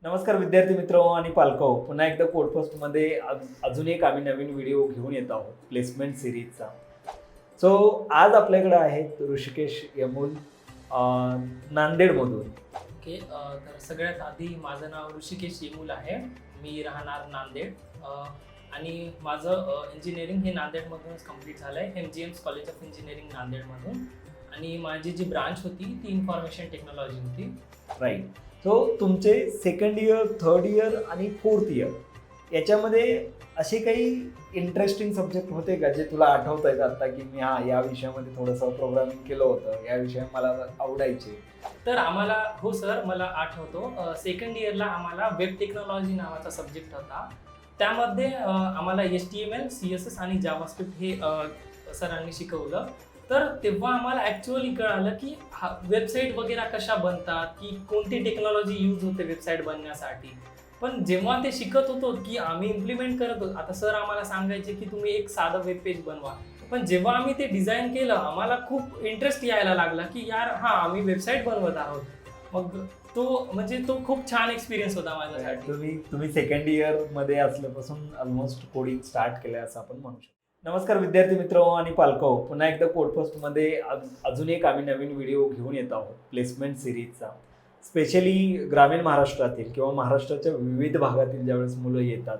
नमस्कार विद्यार्थी मित्र आणि पालको, पुन्हा एकदा कोडफोस्टमध्ये अजून एक आम्ही नवीन व्हिडिओ घेऊन येत आहोत प्लेसमेंट सिरीजचा. सो आज आपल्याकडे आहेत ऋषिकेश यमुल नांदेडमधून. ओके. तर सगळ्यात आधी माझं नाव ऋषिकेश येमूल आहे. मी राहणार नांदेड आणि माझं इंजिनिअरिंग हे नांदेडमधूनच कंप्लीट झालं आहे, MGM's कॉलेज ऑफ इंजिनिअरिंग नांदेडमधून. आणि माझी जी ब्रांच होती ती इन्फॉर्मेशन टेक्नॉलॉजी होती. राईट. सो तुमचे सेकंड इयर, थर्ड इयर आणि फोर्थ इयर याच्यामध्ये असे काही इंटरेस्टिंग सब्जेक्ट होते का जे तुला आठवत आहेत आता, की मी या विषयामध्ये थोडंसं प्रोग्रामिंग केलं होतं, या विषयात मला आवडायचे? तर आम्हाला हो सर, मला आठवतो सेकंड इयरला आम्हाला वेब टेक्नॉलॉजी नावाचा सब्जेक्ट होता. त्यामध्ये आम्हाला HTML, CSS आणि जावास्क्रिप्ट हे सरांनी शिकवलं. तर तेव्हा आम्हाला ॲक्च्युअली कळालं की वेबसाईट वगैरे कशा बनतात, की कोणती टेक्नॉलॉजी यूज होते वेबसाईट बनण्यासाठी. पण जेव्हा ते शिकत होतो की आम्ही इम्प्लिमेंट करत होतो, आता सर आम्हाला सांगायचे की तुम्ही एक साधं वेब पेज बनवा. पण जेव्हा आम्ही ते डिझाईन केलं आम्हाला खूप इंटरेस्ट यायला लागला की यार आम्ही वेबसाईट बनवत आहोत. मग तो खूप छान एक्सपिरियन्स होता माझ्यासाठी. तुम्ही सेकंड इयर मध्ये असल्यापासून ऑलमोस्ट कोडिंग स्टार्ट केलंय असं आपण म्हणू शकतो. नमस्कार विद्यार्थी मित्र आणि पालको, पुन्हा एकदा कोडफोस्टमध्ये अजून एक आम्ही नवीन व्हिडिओ घेऊन येत आहोत प्लेसमेंट सिरीजचा. स्पेशली ग्रामीण महाराष्ट्रातील किंवा महाराष्ट्राच्या विविध भागातील ज्यावेळेस मुलं येतात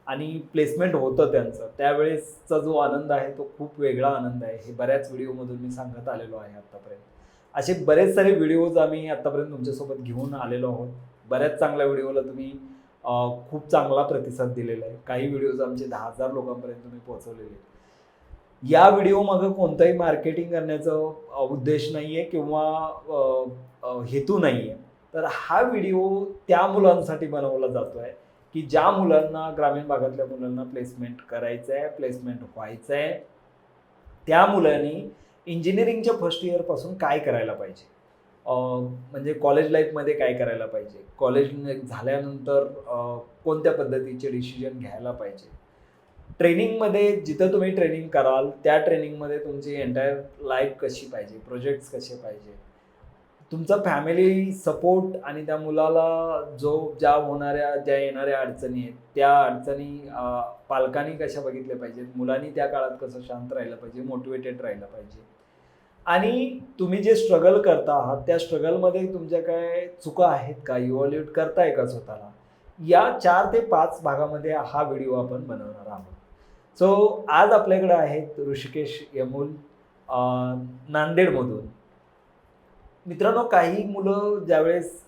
आणि प्लेसमेंट होतं त्यांचं, त्यावेळेसचा जो आनंद आहे तो खूप वेगळा आनंद आहे. हे बऱ्याच व्हिडिओमधून मी सांगत आलेलो आहे आत्तापर्यंत. असे बरेच सारे व्हिडिओज आम्ही आत्तापर्यंत तुमच्यासोबत घेऊन आलेलो आहोत. बऱ्याच चांगल्या व्हिडिओला तुम्ही खूप चांगला प्रतिसाद दिलेला आहे. काही व्हिडिओज आमचे 10,000 लोकांपर्यंत तुम्ही पोहोचवलेले आहेत. या व्हिडिओ मागं कोणताही मार्केटिंग करण्याचा उद्देश नाही आहे किंवा हेतू नाही आहे. तर हा व्हिडिओ त्या मुलांसाठी बनवला जातो आहे की ज्या मुलांना, ग्रामीण भागातल्या मुलांना प्लेसमेंट करायचं आहे, प्लेसमेंट व्हायचं आहे. त्या मुलांनी इंजिनिअरिंगच्या फर्स्ट इयरपासून काय करायला पाहिजे, म्हणजे कॉलेज लाईफमध्ये काय करायला पाहिजे, कॉलेज झाल्यानंतर कोणत्या पद्धतीचे डिसिजन घ्यायला पाहिजे, ट्रेनिंगमध्ये जिथं तुम्ही ट्रेनिंग कराल त्या ट्रेनिंगमध्ये तुमची एंटायर लाईफ कशी पाहिजे, प्रोजेक्ट्स कसे पाहिजे, तुमचा फॅमिली सपोर्ट आणि त्या मुलाला ज्या येणाऱ्या अडचणी आहेत त्या अडचणी पालकांनी कशा बघितल्या पाहिजेत, मुलांनी त्या काळात कसं शांत राहिलं पाहिजे, मोटिवेटेड राहिलं पाहिजे, आणि तुम्ही जे स्ट्रगल करता आहात त्या स्ट्रगलमध्ये तुमच्या काय चुका आहेत का, इव्हॉल्युएट करताय का स्वतःला, या 4 ते 5 भागामध्ये हा व्हिडिओ आपण बनवणार आहोत. सो आज आपल्याकडे आहेत ऋषिकेश यमुल नांदेडमधून. मित्रांनो, काही मुलं ज्यावेळेस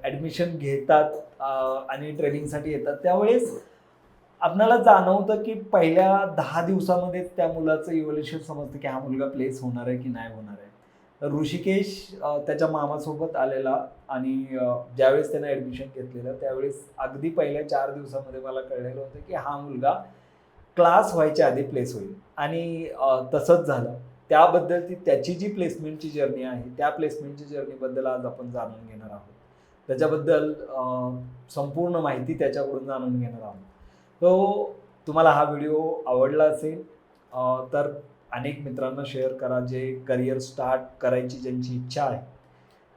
ॲडमिशन घेतात आणि ट्रेनिंगसाठी येतात त्यावेळेस आपल्याला जाणवतं की पहिल्या 10 दिवसामध्येच त्या मुलाचं इव्हॅल्युएशन समजतं की हा मुलगा प्लेस होणार आहे की नाही होणार आहे. तर ऋषिकेश त्याच्या मामासोबत आलेला आणि ज्यावेळेस त्यानं ॲडमिशन घेतलेलं त्यावेळेस अगदी पहिल्या 4 दिवसामध्ये मला कळलेलं होतं की हा मुलगा क्लास व्हायच्या आधी प्लेस होईल, आणि तसंच झालं. त्याबद्दल त्याची जी प्लेसमेंटची जर्नी आहे त्या प्लेसमेंटची जर्नीबद्दल आज आपण जाणून घेणार आहोत. त्याच्याबद्दल संपूर्ण माहिती त्याच्याकडून जाणून घेणार आहोत. तो तुम्हाला हा व्हिडिओ आवडला असेल तर अनेक मित्रांना शेअर करा, जे करिअर स्टार्ट करायची ज्यांची इच्छा आहे,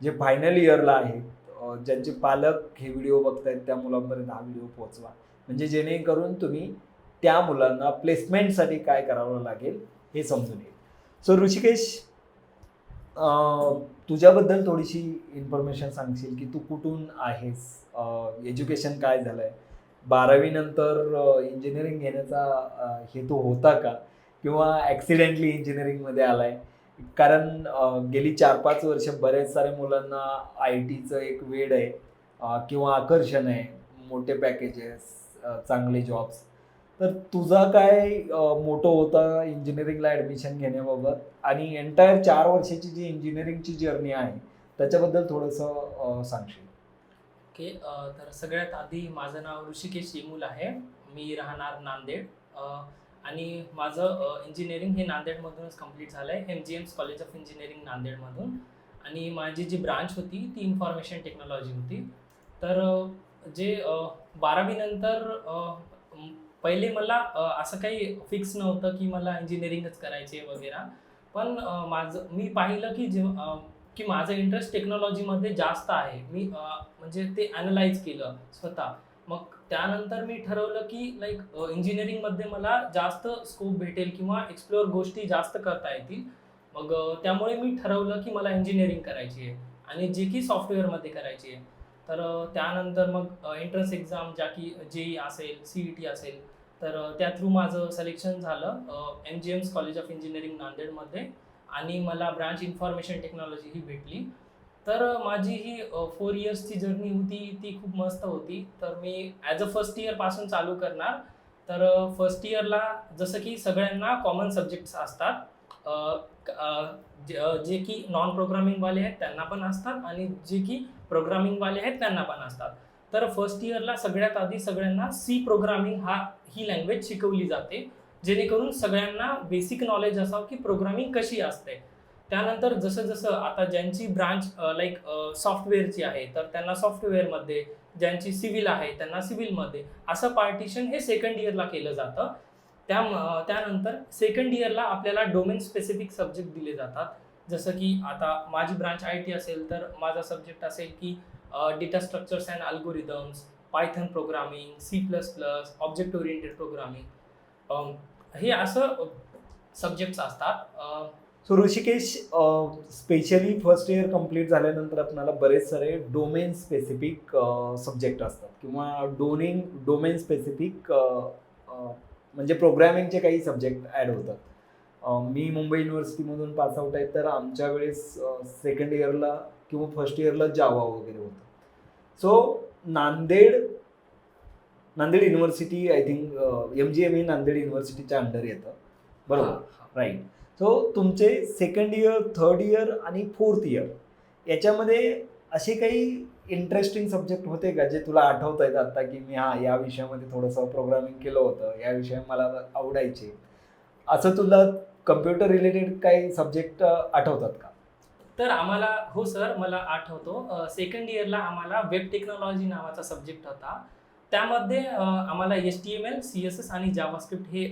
जे फायनल इयरला आहेत, ज्यांचे पालक हे व्हिडिओ बघतायत त्या मुलांपर्यंत हा व्हिडिओ पोहोचवा, म्हणजे जेणेकरून तुम्ही त्या मुलांना प्लेसमेंटसाठी काय करावं लागेल हे समजून येईल. सो ऋषिकेश, तुझ्याबद्दल थोडीशी इन्फॉर्मेशन सांगशील की तू कुठून आहेस, एज्युकेशन काय झालं आहे, 12वी नंतर इंजिनिअरिंग घेण्याचा हेतू होता का, किंवा ॲक्सिडेंटली इंजिनिअरिंगमध्ये आला आहे? कारण गेली 4-5 वर्ष बरेच साऱ्या मुलांना IT चं एक वेड आहे किंवा आकर्षण आहे, मोठे पॅकेजेस, चांगले जॉब्स. तर तुझा काय मोटो होता इंजिनिअरिंगला ॲडमिशन घेण्याबाबत, आणि एंटायर 4 वर्षाची जी इंजिनिअरिंगची जर्नी आहे त्याच्याबद्दल थोडंसं सांगशील? ओके. तर सगळ्यात आधी माझं नाव ऋषिकेश येमूल आहे. मी राहणार नांदेड आणि माझं इंजिनिअरिंग हे नांदेडमधूनच कंप्लीट झालं आहे, MGM's कॉलेज ऑफ इंजिनिअरिंग नांदेडमधून. आणि माझी जी ब्रांच होती ती इन्फॉर्मेशन टेक्नॉलॉजी होती. तर जे 12वी नंतर पहिले मला असं काही फिक्स नव्हतं की मला इंजिनिअरिंगच करायची आहे वगैरे. पण मी पाहिलं की की माझं इंटरेस्ट टेक्नॉलॉजीमध्ये जास्त आहे. मी म्हणजे ते ॲनलाइज केलं स्वतः. मग त्यानंतर मी ठरवलं की लाईक इंजिनिअरिंगमध्ये मला जास्त स्कोप भेटेल किंवा एक्सप्लोअर गोष्टी जास्त करता येतील. मग त्यामुळे मी ठरवलं की मला इंजिनिअरिंग करायची आहे आणि जे की सॉफ्टवेअरमध्ये करायची आहे. तर त्यानंतर मग एंट्रन्स एक्झाम ज्या की JEE असेल, CET असेल, तर त्या थ्रू माझं सिलेक्शन झालं MGM's कॉलेज ऑफ इंजिनिअरिंग नांदेडमध्ये आणि मला ब्रांच इन्फॉर्मेशन टेक्नॉलॉजी ही भेटली. तर माझी ही 4 इयर्सची जर्नी होती ती खूप मस्त होती. तर मी ॲज अ फर्स्ट इयरपासून चालू करणार. तर फर्स्ट इयरला जसं की सगळ्यांना कॉमन सब्जेक्ट्स असतात. अ, जे की नॉन प्रोग्रामिंगवाले आहेत त्यांना पण असतात आणि जे की प्रोग्रामिंगवाले आहेत त्यांना पण असतात. तर फर्स्ट इयरला सगळ्यात आधी सगळ्यांना C प्रोग्रामिंग ही लँग्वेज शिकवली जाते, जेणेकरून सगळ्यांना बेसिक नॉलेज असावं की प्रोग्रामिंग कशी असते. त्यानंतर जसं आता ज्यांची ब्रांच लाईक सॉफ्टवेअरची आहे तर त्यांना सॉफ्टवेअरमध्ये, ज्यांची सिव्हिल आहे त्यांना सिव्हिलमध्ये, असं पार्टिशन हे सेकंड इयरला केलं जातं. त्यानंतर सेकंड इयरला आपल्याला डोमेन स्पेसिफिक सब्जेक्ट दिले जातात. जसं की आता माझी ब्रांच IT असेल तर माझा सब्जेक्ट असेल की data structures and algorithms, Python programming, C++, object oriented programming, हे असं सब्जेक्ट्स असतात. So Rishikesh, specially first year complete झाल्यानंतर आपल्याला बरेच सारे डोमेन स्पेसिफिक सब्जेक्ट असतात किंवा डोमेन स्पेसिफिक म्हणजे प्रोग्रॅमिंगचे काही सब्जेक्ट ॲड होतात. मी मुंबई युनिव्हर्सिटीमधून पास आउट आहे, तर आमच्या वेळेस सेकंड इयरला किंवा फर्स्ट इयरला जावा वगैरे होतं. So Nanded university, I think MGM ही नांदेड युनिव्हर्सिटीच्या अंडर येतं, बरोबर? राईट. सो तुमचे सेकंड इयर, थर्ड इयर आणि फोर्थ इयर याच्यामध्ये असे काही इंटरेस्टिंग सब्जेक्ट होते का जे तुला आठवत आहेत आता, की मी या विषयामध्ये थोडंसं प्रोग्रामिंग केलं होतं, या विषय मला आवडायचे, असं तुला कम्प्युटर रिलेटेड काही सब्जेक्ट आठवतात का? तर आम्हाला हो सर, मला आठवतो सेकंड इयरला आम्हाला वेब टेक्नॉलॉजी नावाचा सब्जेक्ट होता. त्यामध्ये आम्हाला HTML, CSS आणि जावास्क्रिप्ट हे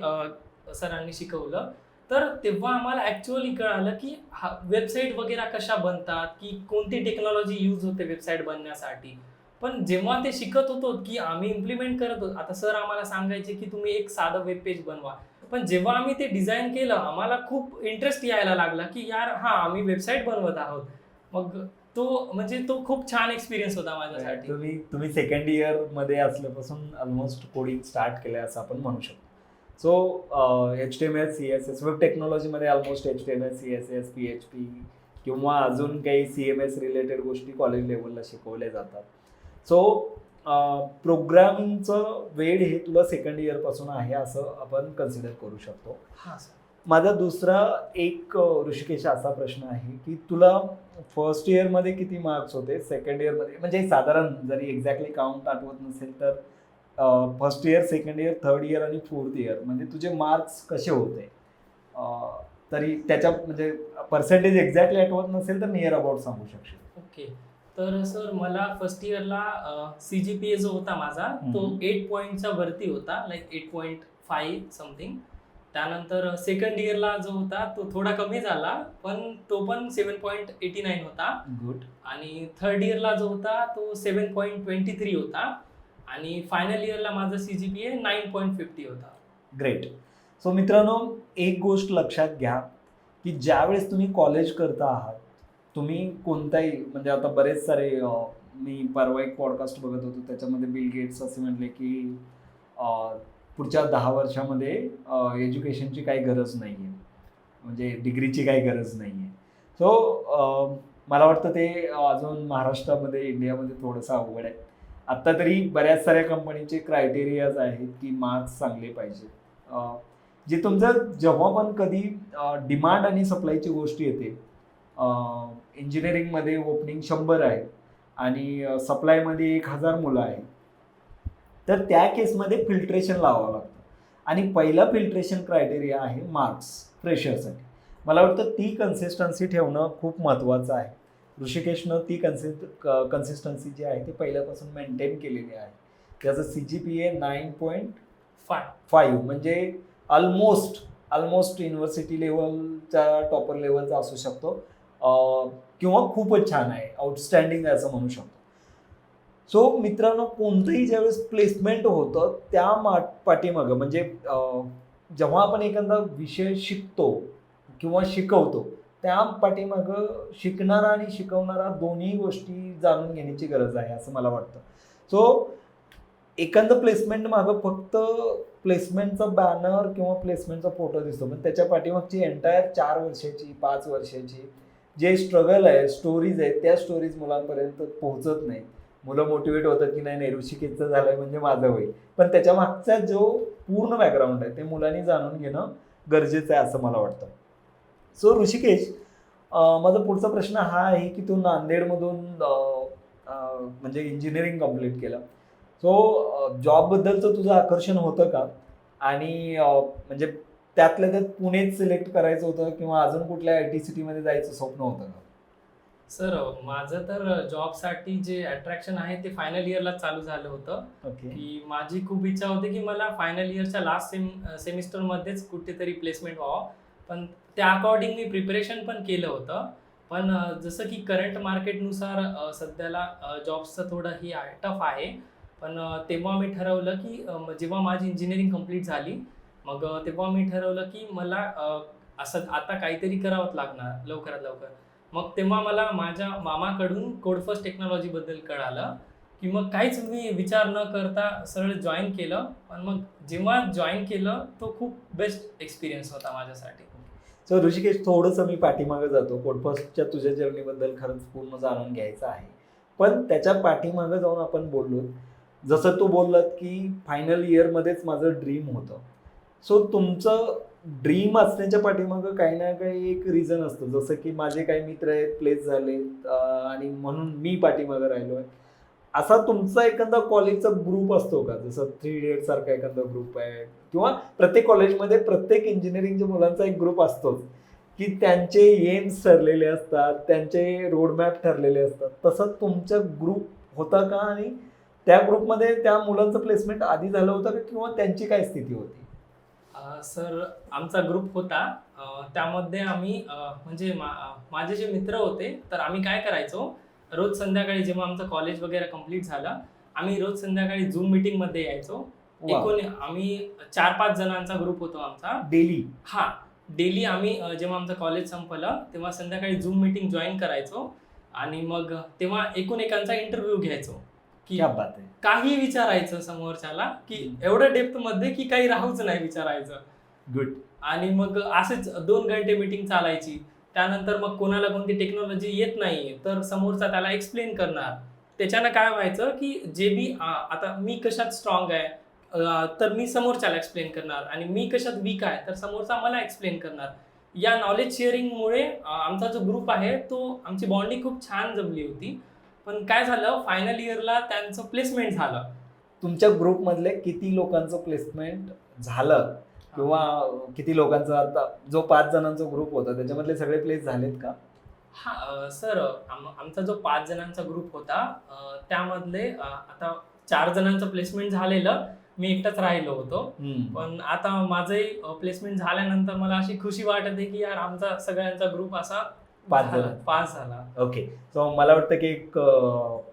सरांनी शिकवलं. तर तेव्हा आम्हाला ॲक्च्युअली कळालं की वेबसाईट वगैरे कशा बनतात, की कोणती टेक्नॉलॉजी यूज होते वेबसाईट बनण्यासाठी. पण जेव्हा ते शिकत होतो की आम्ही इम्प्लिमेंट करत होतो, आता सर आम्हाला सांगायचे की तुम्ही एक साधं वेब पेज बनवा. पण जेव्हा आम्ही ते डिझाईन केलं आम्हाला खूप इंटरेस्ट यायला लागला की यार आम्ही वेबसाईट बनवत आहोत. मग तो खूप छान एक्सपिरियन्स होता माझ्यासाठी. तुम्ही सेकंड इयर मध्ये असल्यापासून ऑलमोस्ट कोडिंग स्टार्ट केलंय असं आपण म्हणू शकतो. सो HTML, CSS वेब टेक्नॉलॉजीमध्ये ऑलमोस्ट HTML, CSS, PHP किंवा अजून काही CMS रिलेटेड गोष्टी कॉलेज लेवलला शिकवल्या जातात. सो प्रोग्रामिंगचं वेळ हे तुला सेकंड इयरपासून आहे असं आपण कन्सिडर करू शकतो. हां सर. माझा दुसरा एक ऋषिकेश असा प्रश्न आहे की तुला फर्स्ट इयरमध्ये किती मार्क्स होते, सेकंड इयरमध्ये, म्हणजे साधारण जरी एक्झॅक्टली काउंट आठवत नसेल तर first year, second year, third year आणि फोर्थ इयर म्हणजे तुझे मार्क्स कसे होते, तरी त्याच्या म्हणजे पर्सेंटेज एक्झॅक्टली आठवत नसेल तर नियर अबाउट सांगू शकशील? ओके. तर सर मला फर्स्ट इयरला CGPA जो होता माझा तो 8 पॉईंटच्या वरती होता, लाईक 8.5 समथिंग. त्यानंतर सेकंड इयरला जो होता तो थोडा कमी झाला, पण तो पण 7.89 होता. गुड. आणि थर्ड इयरला जो होता तो 7.23 होता आणि फायनल इयरला माझा CGPA 9.50 होता. ग्रेट. सो मित्रांनो, एक गोष्ट लक्षात घ्या की ज्यावेळेस तुम्ही कॉलेज करता आहात, तुम्ही कोणताही म्हणजे आता बरेच सारे मी परवा एक पॉडकास्ट बघत होतो, त्याच्यामध्ये बिल गेट्स असे म्हटले की पुढच्या 10 वर्षामध्ये एज्युकेशनची काही गरज नाही आहे, म्हणजे डिग्रीची काही गरज नाही आहे. सो मला वाटतं ते अजून महाराष्ट्रामध्ये, इंडियामध्ये थोडंसं अवघड आहे. आत्ता तरी बऱ्याच साऱ्या कंपनीचे क्रायटेरियाज आहेत की मार्क्स चांगले पाहिजे. जे तुमचं जेव्हा पण कधी डिमांड आणि सप्लायची गोष्ट येते, इंजिनिअरिंगमध्ये ओपनिंग 100 आहे आणि सप्लायमध्ये 1000 मुलं आहेत, तर त्या केसमध्ये फिल्ट्रेशन लावावं लागतं आणि पहिला फिल्ट्रेशन क्रायटेरिया आहे मार्क्स फ्रेशरसाठी. मला वाटतं ती कन्सिस्टन्सी ठेवणं खूप महत्त्वाचं आहे. ऋषिकेशनं ती कन्सिस्टन्सी जी आहे ती पहिल्यापासून मेंटेन केलेली आहे. त्याचं CGPA 9.5 म्हणजे ऑलमोस्ट युनिव्हर्सिटी लेवलच्या टॉपर लेवलचा असू शकतो. किंवा खूपच छान आहे, आउटस्टँडिंग आहे असं म्हणू शकतो. सो मित्रांनो, कोणतंही ज्यावेळेस प्लेसमेंट होतं त्या पाठीमागं म्हणजे जेव्हा आपण एखादा विषय शिकतो किंवा शिकवतो, त्या पाठीमागं शिकणारा आणि शिकवणारा दोन्ही गोष्टी जाणून घेण्याची गरज आहे असं मला वाटतं. सो एखादं प्लेसमेंट मागं फक्त प्लेसमेंटचा बॅनर किंवा प्लेसमेंटचा फोटो दिसतो, पण त्याच्या पाठीमागची एंटायर 4 वर्षाची 5 वर्षाची जे स्ट्रगल आहे, स्टोरीज आहेत, त्या स्टोरीज मुलांपर्यंत पोहोचत नाही. मुलं मोटिवेट होतात की नाही नाही ऋषिकेशचं झालंय म्हणजे माझं होईल, पण त्याच्या मागचा जो पूर्ण बॅकग्राऊंड आहे ते मुलांनी जाणून घेणं गरजेचं आहे असं मला वाटतं. सो ऋषिकेश, माझा पुढचा प्रश्न हा आहे की तू नांदेडमधून म्हणजे इंजिनिअरिंग कम्प्लीट केलं. सो जॉबबद्दलचं तुझं आकर्षण होतं का? आणि म्हणजे त्यातल्या त्यात पुणेच सिलेक्ट करायचं होतं किंवा अजून कुठल्या IT सिटीमध्ये जायचं स्वप्न होतं का? सर माझं तर जॉबसाठी जे अट्रॅक्शन आहे ते फायनल इयरला चालू झालं होतं. ओके. की माझी खूप इच्छा होती की मला फायनल इयरच्या लास्ट सेमिस्टरमध्येच कुठेतरी प्लेसमेंट व्हावं. पण त्या अकॉर्डिंग मी प्रिपरेशन पण केलं होतं. पण जसं की करंट मार्केटनुसार सध्याला जॉब्सचं थोडं हे आहे, टफ आहे. पण तेव्हा मी ठरवलं की जेव्हा माझी इंजिनिअरिंग कंप्लीट झाली, मग तेव्हा मी ठरवलं की मला असं आता काहीतरी करावंच लागणार लवकरात लवकर. मग तेव्हा मला माझ्या मामाकडून कोडफर्स्ट टेक्नॉलॉजीबद्दल कळालं, की मग काहीच मी विचार न करता सरळ जॉईन केलं. पण मग जेव्हा जॉईन केलं तो खूप बेस्ट एक्सपिरियन्स होता माझ्यासाठी. सो ऋषिकेश, थोडंसं मी पाठीमागं जातो. कोडफर्स्टच्या तुझ्या जर्नीबद्दल खरंच पूर्ण जाणून घ्यायचं आहे. पण त्याच्या पाठीमागं जाऊन आपण बोललो, जसं तू बोललात की फायनल इयरमध्येच माझं ड्रीम होतं. सो तुमचं ड्रीम असण्याच्या पाठीमागं काही ना काही एक रिझन असतं. जसं की माझे काही मित्र आहेत, प्लेस झाले आणि म्हणून मी पाठीमागं राहिलो आहे. असा तुमचा एखादा कॉलेजचा ग्रुप असतो का? जसं 3 इडियट्स सारखा एखादा ग्रुप आहे किंवा प्रत्येक कॉलेजमध्ये प्रत्येक इंजिनिअरिंगच्या मुलांचा एक ग्रुप असतोच, की त्यांचे एम्स ठरलेले असतात, त्यांचे रोडमॅप ठरलेले असतात. तसं तुमचा ग्रुप होता का? आणि त्या ग्रुपमध्ये त्या मुलांचं प्लेसमेंट आधी झालं होतं का किंवा त्यांची काय स्थिती होती? सर आमचा ग्रुप होता. त्यामध्ये आम्ही म्हणजे माझे जे मित्र होते तर आम्ही काय करायचो, रोज संध्याकाळी जेव्हा आमचं कॉलेज वगैरे कंप्लीट झालं, आम्ही रोज संध्याकाळी झूम मीटिंगमध्ये यायचो. वा. एकूण आम्ही 4-5 जणांचा ग्रुप होतो आमचा. डेली? हां, डेली आम्ही जेव्हा आमचं कॉलेज संपलं तेव्हा संध्याकाळी झूम मीटिंग जॉईन करायचो आणि मग तेव्हा एकूण एकांचा इंटरव्ह्यू घ्यायचो, की क्या बात आहे. काही विचारायचं समोरच्याला, की एवढं डेप्थमध्ये की काही राहूच नाही विचारायचं. गुड. आणि मग असेच 2 घंटे मीटिंग चालायची. त्यानंतर मग कोणाला कोणती टेक्नॉलॉजी येत नाहीये तर समोरचा त्याला एक्सप्लेन करणार. त्याच्यानं काय व्हायचं की जे बी आता मी कशात स्ट्रॉंग आहे तर मी समोरच्याला एक्सप्लेन करणार आणि मी कशात वीक आहे तर समोरचा मला एक्सप्लेन करणार. या नॉलेज शेअरिंगमुळे आमचा जो ग्रुप आहे तो आमची बॉन्डिंग खूप छान जमली होती. पण काय झालं, फायनल इयरला त्यांचं प्लेसमेंट झालं. तुमच्या ग्रुपमधले किती लोकांचं प्लेसमेंट झालं किंवा किती लोकांचा, आता जो 5 जणांचा ग्रुप होता त्याच्यामधले सगळे प्लेस झालेत का? हा सर आमचा जो 5 जणांचा ग्रुप होता त्यामधले आता 4 जणांचं प्लेसमेंट झालेलं, मी एकटाच राहिलो होतो. पण आता माझंही प्लेसमेंट झाल्यानंतर मला अशी खुशी वाटत आहे की यार आमचा सगळ्यांचा ग्रुप असा 5 जण. पास झाला. ओके. सो मला वाटतं की एक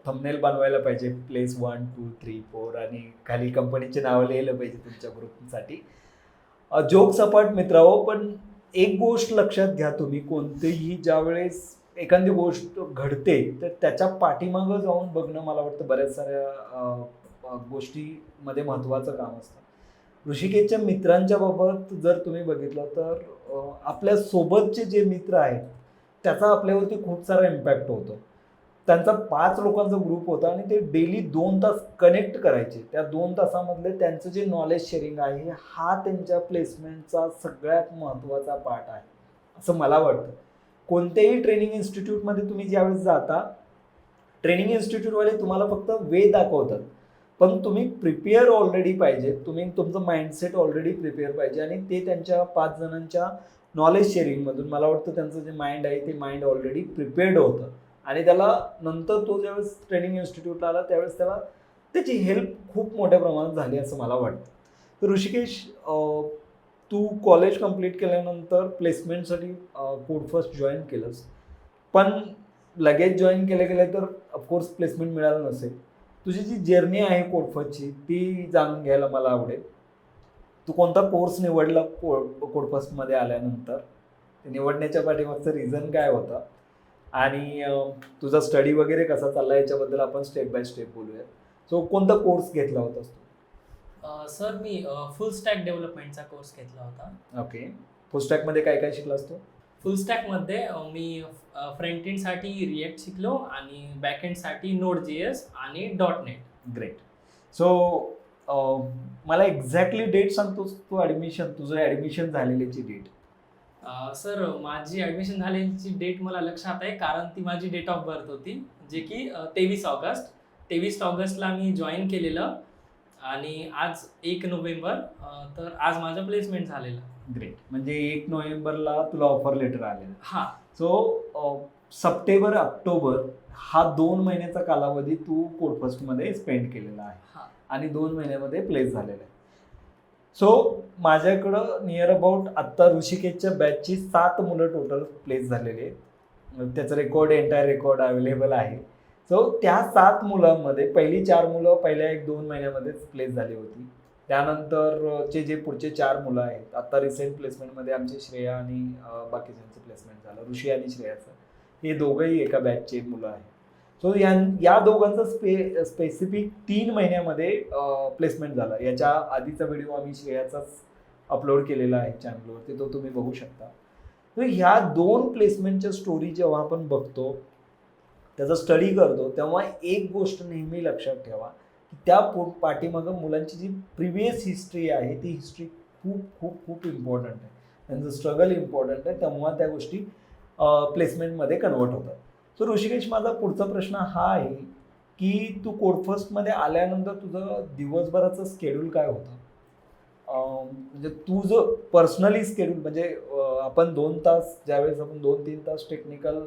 थंबनेल बनवायला पाहिजे, प्लेस 1, 2, 3, 4 आणि खाली कंपनीचे नावं लिहिलं पाहिजे तुमच्या ग्रुपसाठी. जोक सपाट मित्रांनो, पण एक गोष्ट लक्षात घ्या तुम्ही, कोणतेही ज्यावेळेस एखादी गोष्ट घडते तर त्याच्या पाठीमागं जाऊन बघणं मला वाटतं बऱ्याच साऱ्या गोष्टीमध्ये महत्त्वाचं काम असतं. ऋषिकेशच्या मित्रांच्या बाबत जर तुम्ही बघितलं तर आपल्या सोबतचे जे मित्र आहेत त्याचा आपल्यावरती खूप सारा इम्पॅक्ट होतो. त्यांचा 5 लोकांचा ग्रुप होता आणि ते डेली 2 तास कनेक्ट करायचे. त्या 2 तासामधले त्यांचं जे नॉलेज शेअरिंग आहे हा त्यांच्या प्लेसमेंटचा सगळ्यात महत्त्वाचा पार्ट आहे असं मला वाटतं. कोणत्याही ट्रेनिंग इन्स्टिट्यूटमध्ये तुम्ही ज्यावेळेस जाता, ट्रेनिंग इन्स्टिट्यूटवाले तुम्हाला फक्त वे दाखवतात, पण तुम्ही प्रिपेअर ऑलरेडी पाहिजे. तुम्ही तुमचं माइंडसेट ऑलरेडी प्रिपेअर पाहिजे आणि ते त्यांच्या 5 जणांच्या नॉलेज शेअरिंगमधून मला वाटतं त्यांचं जे माइंड आहे ते माइंड ऑलरेडी प्रिपेअर्ड होतं आणि त्याला नंतर तो ज्यावेळेस ट्रेनिंग इन्स्टिट्यूटला आला त्यावेळेस त्याला त्याची हेल्प खूप मोठ्या प्रमाणात झाली असं मला वाटतं. तर ऋषिकेश, तू कॉलेज कंप्लीट केल्यानंतर प्लेसमेंटसाठी कोडफर्स्ट जॉईन केलंस, पण लगेच जॉईन केले तर ऑफकोर्स प्लेसमेंट मिळालं नसेल. तुझी जी जर्नी आहे कोड फर्स्टची ती जाणून घ्यायला मला आवडेल. तू कोणता कोर्स निवडला कोड फर्स्टमध्ये आल्यानंतर, ते निवडण्याच्या पाठीमागचं रिझन काय होतं आणि तुझा स्टडी वगैरे कसा चालला याच्याबद्दल आपण स्टेप बाय स्टेप बोलूया. सो कोणता कोर्स घेतला होतास तू? सर मी फुल स्टॅक डेव्हलपमेंटचा कोर्स घेतला होता. ओके. फुल स्टॅकमध्ये काय काय शिकलास तू? फुल स्टॅकमध्ये मी फ्रंट एंडसाठी रिएक्ट शिकलो आणि बॅक एंडसाठी Node.js आणि .NET. ग्रेट. सो मला एक्झॅक्टली डेट सांगतोस तू तुझं ॲडमिशन झालेल्याची डेट? सर माझी ॲडमिशन झाल्याची डेट मला लक्षात आहे, कारण ती माझी डेट ऑफ बर्थ होती, जे की 23 ऑगस्ट. 23 ऑगस्टला मी जॉईन केलेलं आणि आज 1 नोव्हेंबर, तर आज माझं प्लेसमेंट झालेलं. ग्रेट. म्हणजे 1 नोव्हेंबरला तुला ऑफर लेटर आलेलं. हां. सो सप्टेंबर ऑक्टोबर हा 2 महिन्याचा कालावधी तू कोड फर्स्टमध्ये स्पेंड केलेला आहे हां. आणि 2 महिन्यामध्ये प्लेस झालेला आहे. सो माझ्याकडं नियर अबाउट आत्ता ऋषिकेशच्या बॅचची 7 मुलं टोटल प्लेस झालेली आहेत. त्याचं एंटायर रेकॉर्ड अवेलेबल आहे. सो त्या 7 मुलांमध्ये पहिली 4 मुलं पहिल्या 1-2 महिन्यामध्येच प्लेस झाली होती. त्यानंतरचे जे पुढचे 4 मुलं आहेत, आता रिसेंट प्लेसमेंटमध्ये आमचे श्रेया आणि बाकीच्यांचं प्लेसमेंट झालं, ऋषी आणि श्रेयाचं, हे दोघंही एका बॅचचे मुलं आहेत. सो या दोघांचं स्पेसिफिक 3 महिन्यामध्ये प्लेसमेंट झालं. याच्या आधीचा व्हिडिओ आम्ही श्रेयाचाच अपलोड केलेला आहे चॅनलवरती, तो तुम्ही बघू शकता. तर ह्या 2 प्लेसमेंटच्या स्टोरी जेव्हा आपण बघतो, त्याचा स्टडी करतो, तेव्हा एक गोष्ट नेहमी लक्षात ठेवा की त्या पाठीमागं मुलांची जी प्रिव्हियस हिस्ट्री आहे ती हिस्ट्री खूप खूप खूप इम्पॉर्टंट आहे. त्यांचं स्ट्रगल इम्पॉर्टंट आहे, तेव्हा त्या गोष्टी प्लेसमेंटमध्ये कन्वर्ट होतात. सो ऋषिकेश, माझा पुढचा प्रश्न हा आहे की तू कोड फर्स्टमध्ये आल्यानंतर तुझं दिवसभराचं स्केड्यूल काय होतं? म्हणजे तुझं पर्सनली स्केड्यूल, म्हणजे आपण 2 तास, ज्यावेळेस आपण 2-3 तास टेक्निकल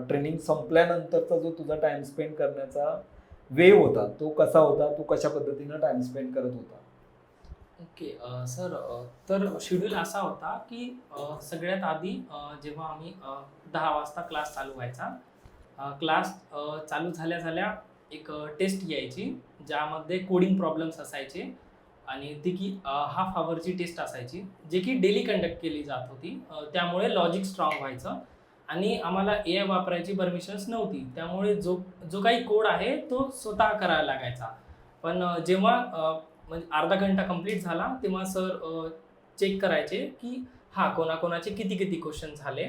ट्रेनिंग संपल्यानंतरचा जो तुझा टाइम स्पेंड करण्याचा वे होता, तो कसा होता? तू कशा पद्धतीनं टाइम स्पेंड करत होता? ओके. सर तर शेड्यूल असा होता की सगळ्यात आधी जेव्हा आम्ही 10 वाजता क्लास चालू व्हायचा, क्लास चालू झाल्या एक टेस्ट यायची, ज्यामध्ये कोडिंग प्रॉब्लेम्स असायचे आणि ती की हाफ आवरची टेस्ट असायची, जे की डेली कंडक्ट केली जात होती. त्यामुळे लॉजिक स्ट्रॉंग व्हायचं आणि आम्हाला AI वापरायची परमिशन्स नव्हती. त्यामुळे जो काही कोड आहे तो स्वतः करायला लागायचा. पण जेव्हा म्हणजे अर्धा घंटा कंप्लीट झाला, तेव्हा सर चेक करायचे की कोणाकोणाचे किती क्वेश्चन झाले.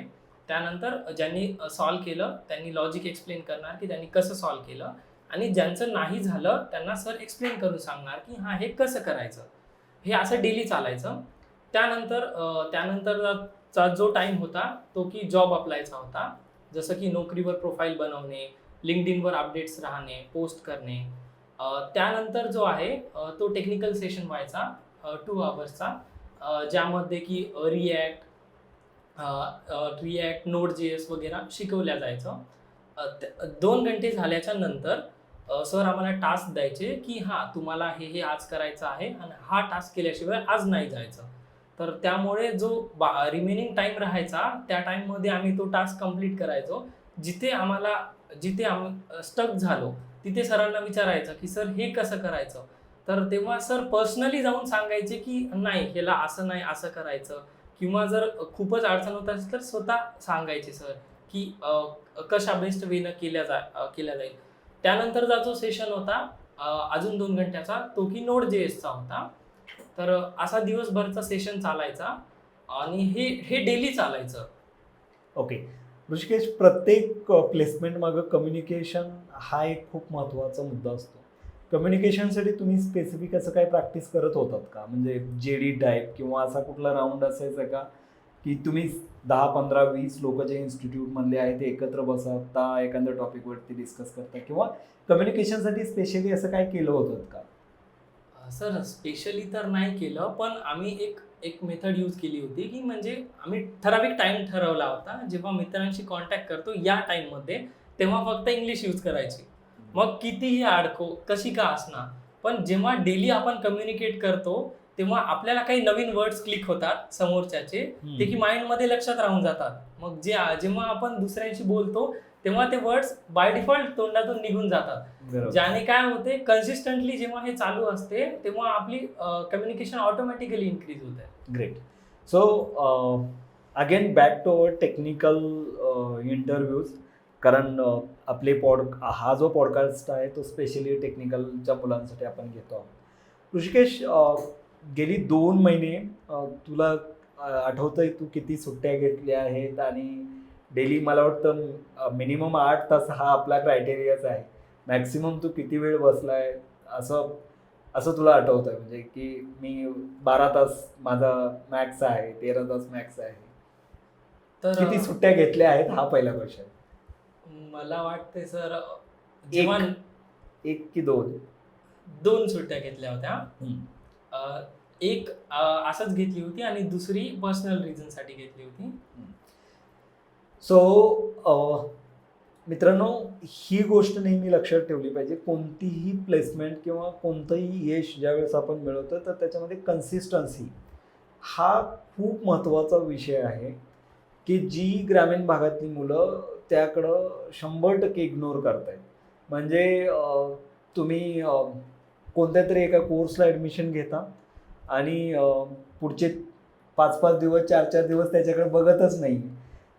त्यानंतर ज्यांनी सॉल्व केलं त्यांनी लॉजिक एक्सप्लेन करणार की त्यांनी कसं सॉल्व केलं, आणि ज्यांचं नाही झालं त्यांना सर एक्सप्लेन करून सांगणार की हे कसं करायचं. हे असं डेली चालायचं. त्यानंतरचा जो टाईम होता तो की जॉब अप्लायचा होता, जसं की नोकरीवर प्रोफाईल बनवणे, लिंक्डइनवर अपडेट्स राहणे, पोस्ट करणे. त्यानंतर जो आहे तो टेक्निकल सेशन व्हायचा 2 आवर्सचा, ज्यामध्ये की रिॲक्ट Node.js वगैरे शिकवल्या जायचं. 2 घंटे झाल्याच्या नंतर सर आम्हाला टास्क द्यायचे की तुम्हाला हे आज करायचं आहे आणि हा टास्क केल्याशिवाय आज नाही जायचं. तर त्यामुळे जो रिमेनिंग टाइम राहायचा त्या टाइममध्ये आम्ही तो टास्क कंप्लीट करायचो. जिथे आम्ही स्टक झालो तिथे सरांना विचारायचं की सर हे कसं करायचं. तर तेव्हा सर पर्सनली जाऊन सांगायचे की नाही, ह्याला असं नाही, असं करायचं. किंवा जर खूपच अडचण होत असेल तर स्वतः सांगायचे सर की कशा बेस्ट वेनं केल्या जाईल. त्यानंतरचा जो सेशन होता अजून 2 घंट्याचा, तो की Node.jsचा होता. तर असा दिवसभरचा सेशन चालायचा आणि हे डेली चालायचं. ओके ऋषिकेश, प्रत्येक प्लेसमेंट मागं कम्युनिकेशन हा एक खूप महत्त्वाचा मुद्दा असतो. कम्युनिकेशनसाठी तुम्ही स्पेसिफिक असं काही प्रॅक्टिस करत होतात का? म्हणजे JD टाईप किंवा असा कुठला राऊंड असायचा का की तुम्ही 10, 15, 20 लोक जे इन्स्टिट्यूटमधले आहेत ते एकत्र बसता, एखाद्या टॉपिकवरती डिस्कस करता, किंवा कम्युनिकेशनसाठी स्पेशली असं काय केलं होतं का? सर स्पेशली तर नाही केलं, पण आम्ही एक मेथड यूज केली होती की म्हणजे आम्ही ठराविक टाइम ठरवला होता. जेव्हा मित्रांशी कॉन्टॅक्ट करतो या टाइममध्ये, तेव्हा फक्त इंग्लिश यूज करायची. मग कितीही अडको कशी का असणार, पण जेव्हा डेली आपण कम्युनिकेट करतो तेव्हा आपल्याला काही नवीन वर्ड्स क्लिक होतात समोरच्याचे, ते की माइंडमध्ये लक्षात राहून जातात. मग जेव्हा आपण दुसऱ्यांशी बोलतो तेव्हा ते वर्ड्स बाय डिफॉल्ट तोंडातून निघून जातात. बरोबर. ज्याने काय होते, कन्सिस्टंटली जेव्हा हे चालू असते तेव्हा आपली कम्युनिकेशन ऑटोमॅटिकली इन्क्रीज होते. Great. So again back to our technical interviews, कारण आपले हा जो पॉडकास्ट आहे तो स्पेशली टेक्निकलच्या मुलांसाठी आपण घेतो आहोत. ऋषिकेश, गेली 2 महिने तुला आठवतंय तू किती सुट्ट्या घेतल्या आहेत, आणि डेली मला वाटतं मिनिमम 8 तास हा आपला क्रायटेरियाच आहे. मॅक्सिमम तू किती वेळ बसलाय असं असं तुला आठवतंय? म्हणजे की मी 12 तास माझा मॅक्स आहे, 13 तास मॅक्स आहे. तर किती सुट्ट्या घेतल्या आहेत हा पहिला क्वेश्चन. मला वाटते सर, जेव्हा 1 की 2? 2 सुट्ट्या घेतल्या होत्या. एक असंच घेतली होती आणि दुसरी पर्सनल रिझन साठी घेतली होती. सो मित्रांनो, ही गोष्ट नेहमी लक्षात ठेवली पाहिजे. कोणतीही प्लेसमेंट किंवा कोणतंही यश ज्यावेळेस आपण मिळवतो तर त्याच्यामध्ये कन्सिस्टन्सी हा खूप महत्त्वाचा विषय आहे, की जी ग्रामीण भागातली मुलं त्याकडं 100% इग्नोर करतायत. म्हणजे तुम्ही कोणत्या तरी एका कोर्सला ॲडमिशन घेता आणि पुढचे 5-5 दिवस 4-4 दिवस त्याच्याकडे बघतच नाही.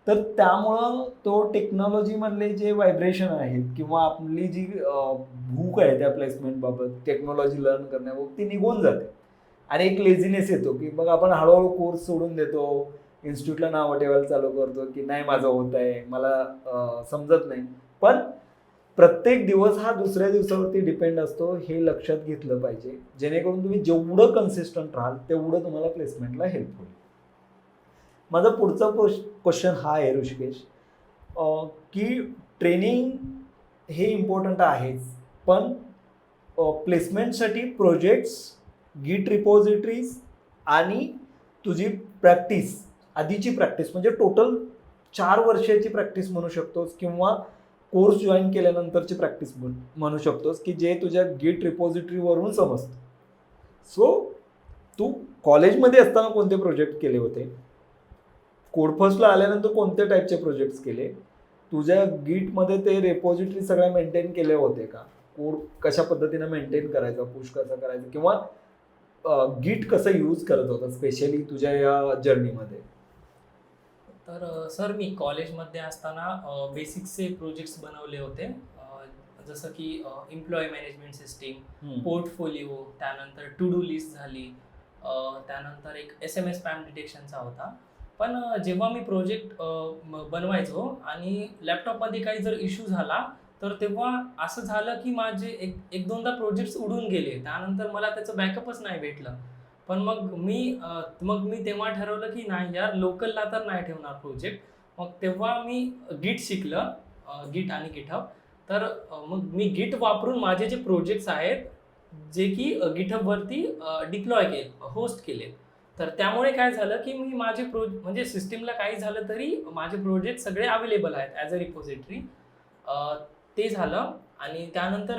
तर त्यामुळं तो टेक्नॉलॉजीमधले जे व्हायब्रेशन आहेत किंवा आपली जी भूक आहे त्या प्लेसमेंटबाबत, टेक्नॉलॉजी लर्न करण्याबाबत, ती निघून जाते आणि एक लेझीनेस येतो, की मग आपण हळूहळू कोर्स सोडून देतो, इन्स्टिट्यूटला नावं ठेवायला चालू करतो की नाही माझं होत आहे, मला समजत नाही. पण प्रत्येक दिवस हा दुसऱ्या दिवसावरती डिपेंड असतो, हे लक्षात घेतलं पाहिजे, जेणेकरून तुम्ही जेवढं कन्सिस्टंट राहाल तेवढं तुम्हाला प्लेसमेंटला हेल्प होईल. माझा पुढचा क्वेश्चन हा आहे ऋषिकेश, की ट्रेनिंग हे इम्पॉर्टंट आहेच, पण प्लेसमेंटसाठी प्रोजेक्ट्स, गिट रिपॉझिटरीज आणि तुझी प्रॅक्टिस, आधीची प्रॅक्टिस म्हणजे टोटल 4 वर्षाची प्रॅक्टिस म्हणू शकतोस, किंवा कोर्स जॉईन केल्यानंतरची प्रॅक्टिस म्हणू शकतोस, की जे तुझ्या गिट रिपॉझिटरीवरून समजतं. सो तू कॉलेजमध्ये असताना कोणते प्रोजेक्ट केले होते? कोडफर्स्टला आल्यानंतर कोणत्या टाईपचे प्रोजेक्ट्स केले? तुझ्या गिटमध्ये ते रेपॉझिटरी सगळ्या मेंटेन केले होते का? कोड कशा पद्धतीनं मेंटेन करायचा, पुश कसं करायचं, किंवा गिट कसं यूज करत होता स्पेशली तुझ्या या जर्नीमध्ये? तर सर, मी कॉलेजमध्ये असताना बेसिक्सचे प्रोजेक्ट्स बनवले होते. जसं की एम्प्लॉई मॅनेजमेंट सिस्टीम, पोर्टफोलिओ, त्यानंतर टू डू लिस्ट झाली, त्यानंतर एक SMS स्पॅम डिटेक्शनचा होता. पण जेव्हा मी प्रोजेक्ट बनवायचो आणि लॅपटॉपमध्ये काही जर इश्यू झाला तर तेव्हा असं झालं की माझे एक दोनदा प्रोजेक्ट्स उडून गेले. त्यानंतर मला त्याचं बॅकअपच नाही भेटलं. पण मग मी तेव्हा ठरवलं की नाही यार, लोकलला तर नाही ठेवणार प्रोजेक्ट. मग तेव्हा मी गिट शिकलं, गिट आणि गिटहब. तर मग मी गिट वापरून माझे जे प्रोजेक्ट्स आहेत जे की गिटहबवरती डिप्लॉय केले, होस्ट केले. तर त्यामुळे काय झालं की मी माझे म्हणजे सिस्टीमला काही झालं तरी माझे प्रोजेक्ट सगळे अवेलेबल आहेत ॲज अ रिपॉझिटरी. ते झालं. आणि त्यानंतर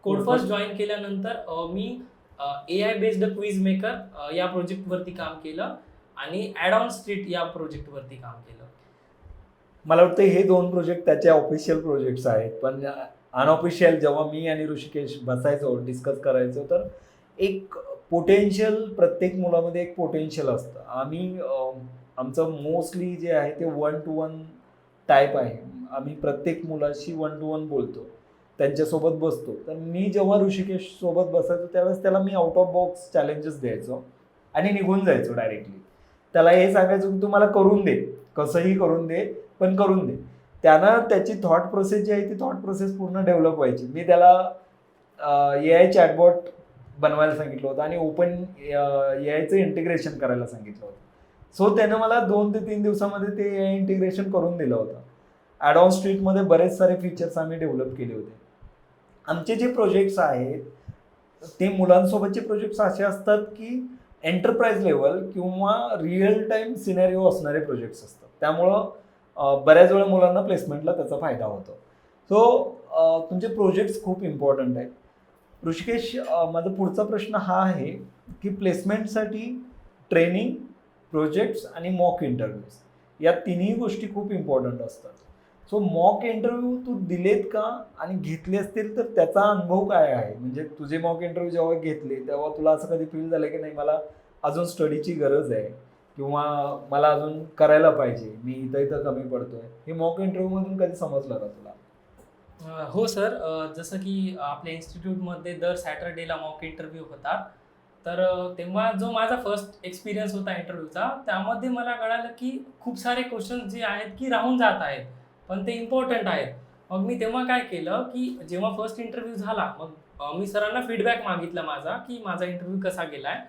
कोडफर्स्ट जॉईन केल्यानंतर मी AI बेस्ड क्विज मेकर या प्रोजेक्टवरती काम केलं आणि ॲड ऑन स्ट्रीट या प्रोजेक्टवरती काम केलं. मला वाटतं हे 2 प्रोजेक्ट त्याचे ऑफिशियल प्रोजेक्ट्स आहेत, पण अनऑफिशियल जेव्हा मी आणि ऋषिकेश बसायचो, डिस्कस करायचो, तर एक पोटेन्शियल, प्रत्येक मुलामध्ये एक पोटेन्शियल असतं. आमचं मोस्टली जे आहे ते 1 to 1 टाईप आहे. आम्ही प्रत्येक मुलाशी 1 to 1 बोलतो, त्यांच्यासोबत बसतो. तर मी जेव्हा ऋषिकेश सोबत बसायचो त्यावेळेस त्याला me out of box challenges द्यायचो आणि निघून जायचो डायरेक्टली. त्याला हे सांगायचो की तू मला करून दे, कसंही करून दे, पण करून दे. त्यानं त्याची थॉट प्रोसेस जी आहे ती थॉट प्रोसेस पूर्ण डेव्हलप व्हायची. मी त्याला AI चॅटबॉट बनवायला सांगितलं होतं आणि ओपन AIचं इंटिग्रेशन करायला सांगितलं होतं. सो त्यानं मला 2 ते 3 दिवसामध्ये ते AI इंटिग्रेशन करून दिलं होतं. ॲड ऑन स्ट्रीटमध्ये बरेच सारे फीचर्स आम्ही डेव्हलप केले होते. आमचे जे प्रोजेक्ट्स आहेत ते मुलांसोबतचे प्रोजेक्ट्स असे असतात की एंटरप्राइज लेवल किंवा रिअल टाईम सिनेरिओ असणारे प्रोजेक्ट्स असतात. त्यामुळं बऱ्याच वेळा मुलांना प्लेसमेंटला त्याचा फायदा होतो. सो तुमचे प्रोजेक्ट्स खूप इम्पॉर्टंट आहेत. ऋषिकेश, माझा पुढचा प्रश्न हा आहे की प्लेसमेंटसाठी ट्रेनिंग, प्रोजेक्ट्स आणि मॉक इंटरव्ह्यूज या 3ही गोष्टी खूप इम्पॉर्टंट असतात. सो मॉक इंटरव्ह्यू तू दिलेत का, आणि घेतले असतील तर त्याचा अनुभव काय आहे? म्हणजे तुझे मॉक इंटरव्ह्यू जेव्हा घेतले तेव्हा तुला असं कधी फील झालं की नाही मला अजून स्टडीची गरज आहे, किंवा मला अजून करायला पाहिजे, मी इथं इथं कमी पडतोय, हे मॉक इंटरव्ह्यू मधून कधी समजलं का तुला? हो सर, जसं की आपल्या इन्स्टिट्यूटमध्ये दर सॅटर्डेला मॉक इंटरव्ह्यू होतात. तर तेव्हा जो माझा फर्स्ट एक्सपिरियन्स होता इंटरव्ह्यूचा, त्यामध्ये मला कळालं की खूप सारे क्वेश्चन जे आहेत की राहून जात आहेत, पण ते इम्पॉर्टंट आहेत. मग मी तेव्हा काय केलं की जेव्हा फर्स्ट इंटरव्ह्यू झाला, मग मी सरांना फीडबॅक मागितला माझा की माझा इंटरव्ह्यू कसा गेलाय.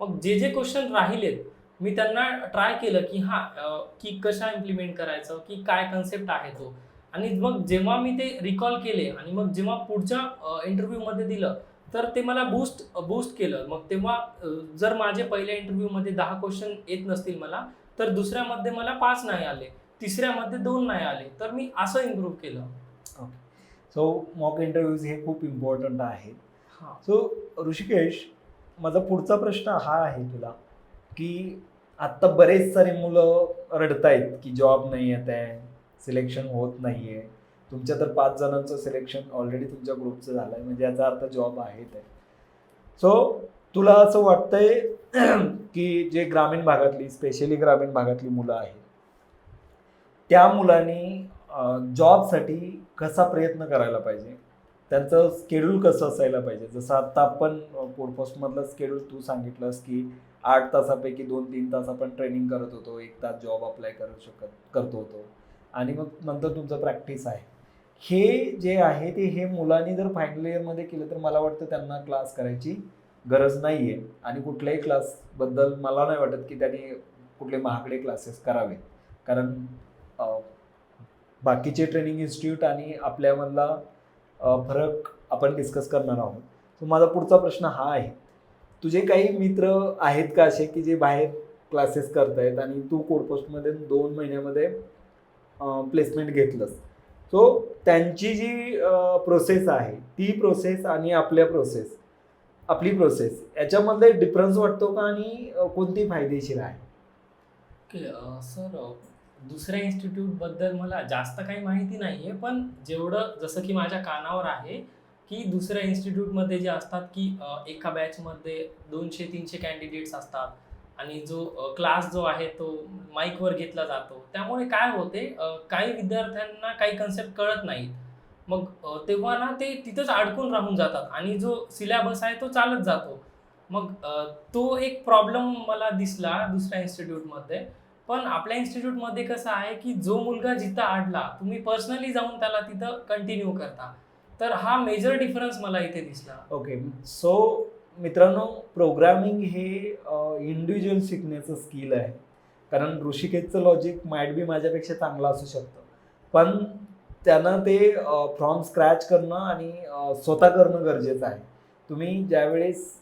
मग जे जे क्वेश्चन राहिलेत मी त्यांना ट्राय केलं की की कशा इम्प्लिमेंट करायचं, की काय कन्सेप्ट आहे तो. आणि मग जेव्हा मी ते रिकॉल केले आणि मग जेव्हा पुढच्या इंटरव्ह्यूमध्ये दिलं, तर ते मला बूस्ट केलं. मग तेव्हा जर माझे पहिल्या इंटरव्ह्यूमध्ये 10 क्वेश्चन येत नसतील मला, तर दुसऱ्यामध्ये मला 5 नाही आले, तिसऱ्यामध्ये 2 नाही आले. तर मी असं इम्प्रूव्ह केलं. सो मॉक इंटरव्ह्यूज हे खूप इम्पॉर्टंट आहेत. हां. सो ऋषिकेश, माझा पुढचा प्रश्न हा आहे तुला, की आत्ता बरेच सारे मुलं रडतायत की जॉब नाही येत आहे, सिलेक्शन होत नाही आहे. तुमच्या तर 5 जणांचं सिलेक्शन ऑलरेडी तुमच्या ग्रुपचं झालं आहे, म्हणजे याचा अर्थ जॉब आहेत आहे. सो तुला असं वाटतंय की जे ग्रामीण भागातली, स्पेशली ग्रामीण भागातली मुलं आहेत, त्या मुलांनी जॉबसाठी कसा प्रयत्न करायला पाहिजे, त्यांचं स्केड्यूल कसं असायला पाहिजे? जसं आत्ता आपण पोडकास्टमधलं स्केड्यूल तू सांगितलंस की 8 तासापैकी 2-3 तास आपण ट्रेनिंग करत होतो, 1 तास जॉब अप्लाय करतो होतो, आणि मग नंतर तुमचं प्रॅक्टिस आहे. हे जे आहे ते हे मुलांनी जर फायनल इयरमध्ये केलं तर मला वाटतं त्यांना क्लास करायची गरज नाही आहे, आणि कुठल्याही क्लासबद्दल मला नाही वाटत की त्यांनी कुठले महागडे क्लासेस करावे, कारण बाकीचे ट्रेनिंग इन्स्टिट्यूट आणि आपल्यामधला फरक आपण डिस्कस करणार आहोत. सो माझा पुढचा प्रश्न हा आहे, तुझे काही मित्र आहेत का असे की जे बाहेर क्लासेस करतायत आणि तू कोडपोस्टमध्ये 2 महिन्यामध्ये प्लेसमेंट घेतलंस? सो त्यांची जी प्रोसेस आहे ती प्रोसेस आणि आपली प्रोसेस याच्यामध्ये डिफरन्स वाटतो का, आणि कोणती फायदेशीर आहे? ओके. सर, दुसऱ्या इन्स्टिट्यूटबद्दल मला जास्त काही माहिती नाही आहे, पण जेवढं जसं की माझ्या कानावर आहे की दुसऱ्या इन्स्टिट्यूटमध्ये जे असतात की एका बॅचमध्ये 200-300 कॅन्डिडेट्स असतात, आणि जो क्लास जो आहे तो माईकवर घेतला जातो. त्यामुळे काय होते, काही विद्यार्थ्यांना काही कन्सेप्ट कळत नाहीत. मग तेव्हा ना ते तिथंच अडकून राहून जातात आणि जो सिलॅबस आहे तो चालत जातो. मग तो एक प्रॉब्लेम मला दिसला दुसऱ्या इन्स्टिट्यूटमध्ये. पण आपल्या इन्स्टिट्यूटमध्ये कसं आहे की जो मुलगा जिथं अडला, तुम्ही पर्सनली जाऊन त्याला तिथं कंटिन्यू करता. तर हा मेजर डिफरन्स मला इथे दिसला. ओके. सो मित्रांनो, प्रोग्रामिंग हे इंडिव्हिज्युअल शिकण्याचं स्किल आहे. कारण ऋषिकेशचं लॉजिक माइट बी माझ्यापेक्षा चांगलं असू शकतं, पण त्यानं ते फ्रॉम स्क्रॅच करणं आणि स्वतः करणं गरजेचं आहे. तुम्ही ज्यावेळेस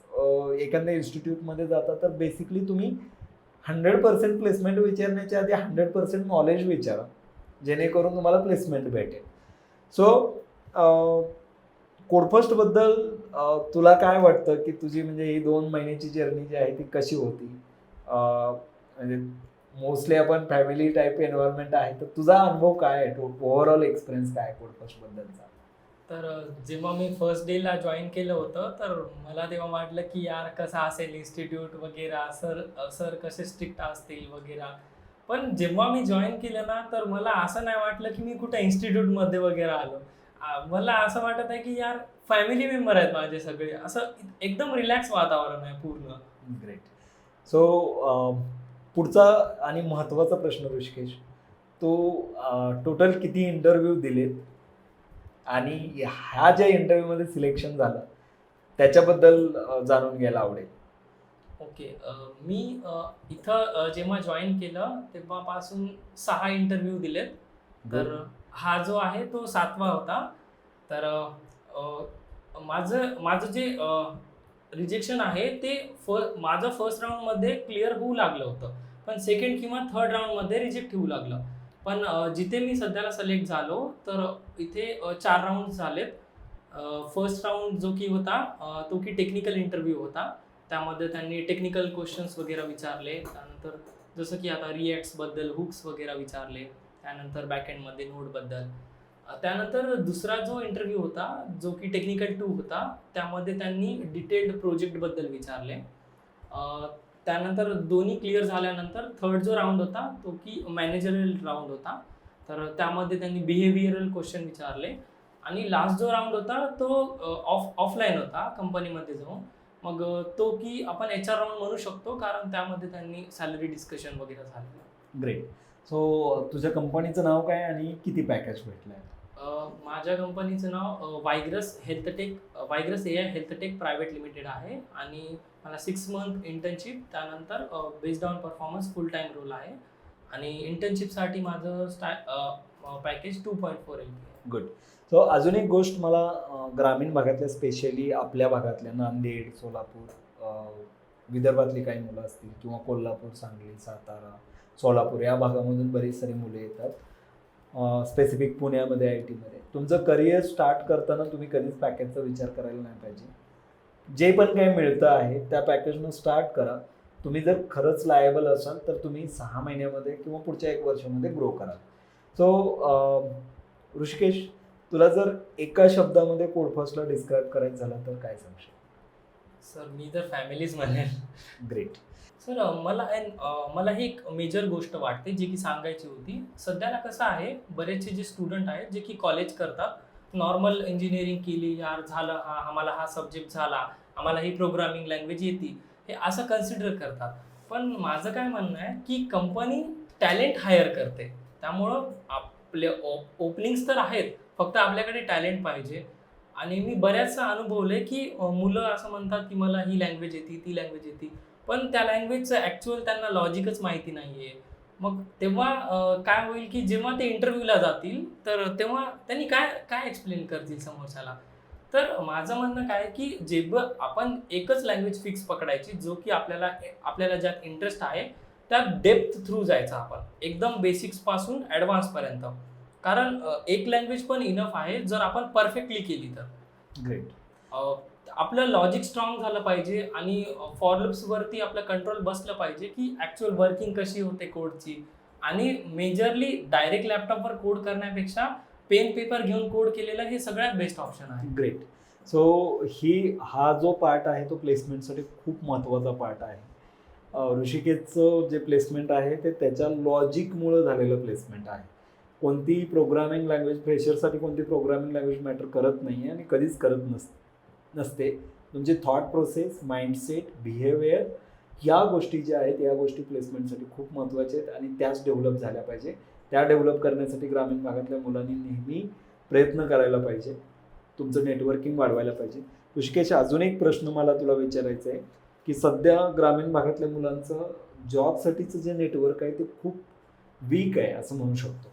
एखाद्या इन्स्टिट्यूटमध्ये जाता तर बेसिकली तुम्ही 100% प्लेसमेंट विचारण्याच्या आधी 100% नॉलेज विचारा, जेणेकरून तुम्हाला प्लेसमेंट भेटेल. सो कोडफस्टबद्दल तुला काय वाटतं की तुझी म्हणजे ही 2 महिन्याची जर्नी जी आहे ती कशी होती? म्हणजे मोस्टली आपण फॅमिली टाईप एन्व्हायरमेंट आहे, तर तुझा अनुभव काय आहे? ओव्हरऑल एक्सपिरियन्स काय आहे कोडफस्टबद्दलचा? तर जेव्हा मी फर्स्ट डेला जॉईन केलं होतं, तर मला तेव्हा वाटलं की यार कसं असेल इन्स्टिट्यूट वगैरे, सर कसे स्ट्रिक्ट असतील वगैरे. पण जेव्हा मी जॉईन केलं ना, तर मला असं नाही वाटलं की मी कुठं इन्स्टिट्यूटमध्ये वगैरे आलो. मला असं वाटत आहे की यार फॅमिली मेंबर आहेत माझे सगळे. असं एकदम रिलॅक्स वातावरण आहे पूर्ण. ग्रेट. सो पुढचा आणि महत्त्वाचा प्रश्न ऋषिकेश, तो टोटल किती इंटरव्ह्यू दिलेत, आणि ह्या ज्या इंटरव्ह्यूमध्ये सिलेक्शन झालं त्याच्याबद्दल जाणून घ्यायला आवडेल. ओके. मी इथं जेव्हा जॉईन केलं तेव्हापासून 6 इंटरव्ह्यू दिलेत. तर हा जो आहे तो 7वा होता. तर माझं जे रिजेक्शन आहे ते माझं फर्स्ट राऊंडमध्ये क्लिअर होऊ लागलं होतं, पण सेकंड किंवा थर्ड राऊंडमध्ये रिजेक्ट होऊ लागलं. पण जिथे मी सध्याला सिलेक्ट झालो, तर इथे 4 राऊंड झालेत. फर्स्ट राऊंड जो की होता तो की टेक्निकल इंटरव्ह्यू होता. त्यामध्ये त्यांनी टेक्निकल क्वेश्चन्स वगैरे विचारले. त्यानंतर जसं की आता रिॲक्ट्सबद्दल हुक्स वगैरे विचारले. त्यानंतर बॅकएंडमध्ये नोडबद्दल. त्यानंतर दुसरा जो इंटरव्ह्यू होता जो की टेक्निकल 2 होता, त्यामध्ये त्यांनी डिटेल्ड प्रोजेक्टबद्दल विचारले. त्यानंतर दोन्ही क्लिअर झाल्यानंतर थर्ड जो राऊंड होता तो की मॅनेजरल राऊंड होता. तर त्यामध्ये त्यांनी बिहेवियरल क्वेश्चन विचारले आणि लास्ट जो राऊंड होता तो ऑफलाईन होता कंपनीमध्ये जाऊन. मग तो की आपण HR राऊंड म्हणू शकतो कारण त्यामध्ये त्यांनी सॅलरी डिस्कशन वगैरे झालं. ग्रेट. सो तुझ्या कंपनीचं नाव काय आणि किती पॅकेज भेटलं आहे? माझ्या कंपनीचं नाव वायग्रस AI हेल्थटेक प्रायव्हेट लिमिटेड आहे आणि मला 6 मंथ इंटर्नशिप, त्यानंतर based on performance full time role आहे आणि इंटर्नशिपसाठी माझं पॅकेज 2.4 LP आहे. गुड. सो अजून एक गोष्ट मला ग्रामीण भागातल्या स्पेशली आपल्या भागातल्या नांदेड, सोलापूर, विदर्भातली काही मुलं असतील किंवा कोल्हापूर, सांगली, सातारा, सोलापूर या भागामधून बरीच सारी मुलं येतात. स्पेसिफिक पुण्यामध्ये IT मध्ये तुमचं करिअर स्टार्ट करताना तुम्ही कधीच पॅकेजचा विचार करायला नाही पाहिजे. जे पण काही मिळतं आहे त्या पॅकेजनं स्टार्ट करा. तुम्ही जर खरंच लायबल असाल तर तुम्ही 6 महिन्यामध्ये किंवा पुढच्या 1 वर्षामध्ये ग्रो कराल. सो ऋषिकेश, तुला जर एका शब्दामध्ये कोडफर्स्टला डिस्क्राईब करायचं झालं तर काय सांगशील? सर मी तर फॅमिलीज म्हणेन. ग्रेट. सर मला ही एक मेजर गोष्ट वाटते जी की सांगायची होती. सध्याला कसं आहे, बरेचसे जे स्टुडंट आहेत जे की कॉलेज करतात, नॉर्मल इंजिनिअरिंग केली, यार झालं, आम्हाला हा सब्जेक्ट झाला, आम्हाला ही प्रोग्रामिंग लँग्वेज येते, हे असं कन्सिडर करतात. पण माझं काय म्हणणं आहे की कंपनी टॅलेंट हायर करते, त्यामुळं आपले ओपनिंग्स तर आहेत, फक्त आपल्याकडे टॅलेंट पाहिजे. आणि मी बऱ्याचदा अनुभवले की मुलं असं म्हणतात की मला ही लँग्वेज येते, ती लँग्वेज येते, पण त्या लँग्वेजचं ॲक्च्युअल त्यांना लॉजिकच माहिती नाही आहे. मग तेव्हा काय होईल की जेव्हा ते इंटरव्ह्यूला जातील तर तेव्हा त्यांनी काय काय एक्सप्लेन करतील समोरच्याला. तर माझं म्हणणं काय की जेव्हा आपण एकच लँग्वेज फिक्स पकडायची जो की आपल्याला ज्यात इंटरेस्ट आहे त्या डेप्थ थ्रू जायचं आपण, एकदम बेसिक्सपासून ॲडव्हान्सपर्यंत. कारण एक लँग्वेज पण इनफ आहे जर आपण परफेक्टली केली तर. ग्रेट. आपलं लॉजिक स्ट्रॉंग झालं पाहिजे आणि फॉर लूप्सवरती आपलं कंट्रोल बसलं पाहिजे की ॲक्च्युअल वर्किंग कशी होते कोडची. आणि मेजरली डायरेक्ट लॅपटॉपवर कोड करण्यापेक्षा पेन पेपर घेऊन कोड केलेलं हे सगळ्यात बेस्ट ऑप्शन आहे. ग्रेट. सो हा जो पार्ट आहे तो प्लेसमेंटसाठी खूप महत्त्वाचा पार्ट आहे. ऋषिकेशचं जे प्लेसमेंट आहे ते त्याच्या लॉजिकमुळं झालेलं प्लेसमेंट आहे. कोणतीही प्रोग्रामिंग लँग्वेज, फ्रेशरसाठी कोणती प्रोग्रामिंग लँग्वेज मॅटर करत नाही आहे आणि कधीच करत नसते. तुमची थॉट प्रोसेस, माइंडसेट, बिहेवियर या गोष्टी ज्या आहेत या गोष्टी प्लेसमेंटसाठी खूप महत्त्वाच्या आहेत आणि त्याच डेव्हलप झाल्या पाहिजे. त्या डेव्हलप करण्यासाठी ग्रामीण भागातल्या मुलांनी नेहमी प्रयत्न करायला पाहिजे. तुमचं नेटवर्किंग वाढवायला पाहिजे. ऋषिकेश, अजून एक प्रश्न मला तुला विचारायचा आहे की सध्या ग्रामीण भागातल्या मुलांचं जॉबसाठीचं जे नेटवर्क आहे ते खूप वीक आहे असं म्हणू शकतो.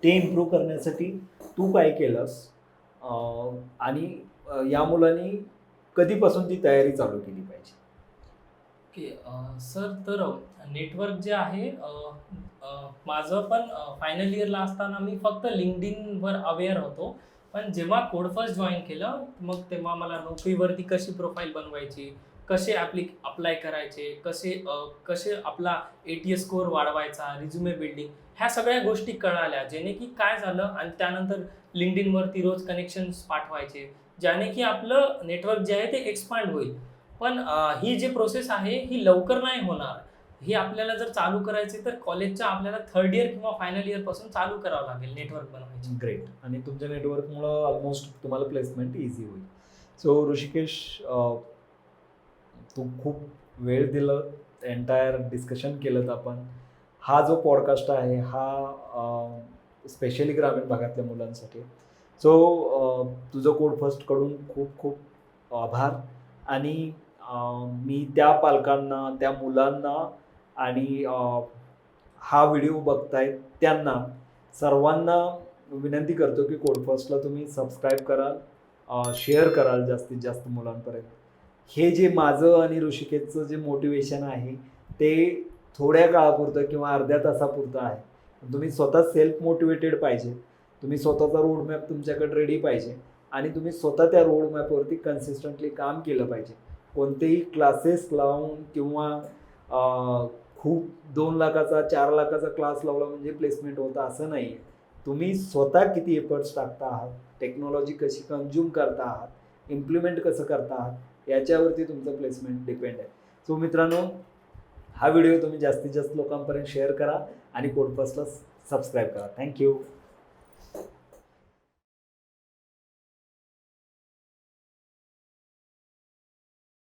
ते इम्प्रूव्ह करण्यासाठी तू काय केलंस आणि या मुलांनी कधीपासून ती तयारी चालू केली पाहिजे? ओके सर, तर नेटवर्क जे आहे माझं पण फायनल इयरला असताना मी फक्त लिंक्डइनवर अवेअर होतो. पण जेव्हा कोड फर्स्ट जॉईन केलं मग तेव्हा मला नोकरीवरती कशी प्रोफाईल बनवायची, कसे अप्लाय करायचे, कसे आपला ATS स्कोअर वाढवायचा, रिझ्युमे बिल्डिंग, ह्या सगळ्या गोष्टी कळाल्या. जेणे की काय झालं आणि त्यानंतर लिंक्डइनवरती रोज कनेक्शन्स पाठवायचे ज्याने की आपलं नेटवर्क जे आहे ते एक्सपांड होईल. पण ही जी प्रोसेस आहे ही लवकर नाही होणार. ही आपल्याला जर चालू करायची तर कॉलेजच्या आपल्याला 3rd इयर किंवा फायनल इयर पासून चालू करावं लागेल नेटवर्क बनवायची. ग्रेट. आणि तुमच्या नेटवर्कमुळं ऑलमोस्ट तुम्हाला प्लेसमेंट इझी होईल. सो ऋषिकेश, तू खूप वेळ दिलं, एंटायर डिस्कशन केलं आपण. हा जो पॉडकास्ट आहे हा स्पेशली ग्रामीण भागातल्या मुलांसाठी. सो तुझं कोड फर्स्टकडून खूप खूप आभार. आणि मी त्या पालकांना, त्या मुलांना आणि हा व्हिडिओ बघतायत त्यांना सर्वांना विनंती करतो की कोड फर्स्टला तुम्ही सबस्क्राईब कराल, शेअर कराल जास्तीत जास्त मुलांपर्यंत. हे जे माझं आणि ऋषिकेशचं जे मोटिवेशन आहे ते थोड्या काळापुरतं किंवा अर्ध्या तासापुरतं आहे. तुम्ही स्वतः सेल्फ मोटिवेटेड पाहिजे. तुम्ही स्वतःचा रोडमॅप तुमच्याकडे रेडी पाहिजे आणि तुम्ही स्वतः त्या रोडमॅपवरती कन्सिस्टंटली काम केलं पाहिजे. कोणतेही क्लासेस लावून किंवा खूप 2 लाखाचा 4 लाखाचा क्लास लावला म्हणजे प्लेसमेंट होतं असं नाही आहे. तुम्ही स्वतः किती एफर्ट्स टाकता आहात, टेक्नॉलॉजी कशी कन्झ्युम करता आहात, इम्प्लिमेंट कसं करता आहात याच्यावरती तुमचं प्लेसमेंट डिपेंड आहे. सो मित्रांनो, हा व्हिडिओ तुम्ही जास्तीत जास्त लोकांपर्यंत शेअर करा आणि कोडफर्स्टला सबस्क्राईब करा. थँक्यू.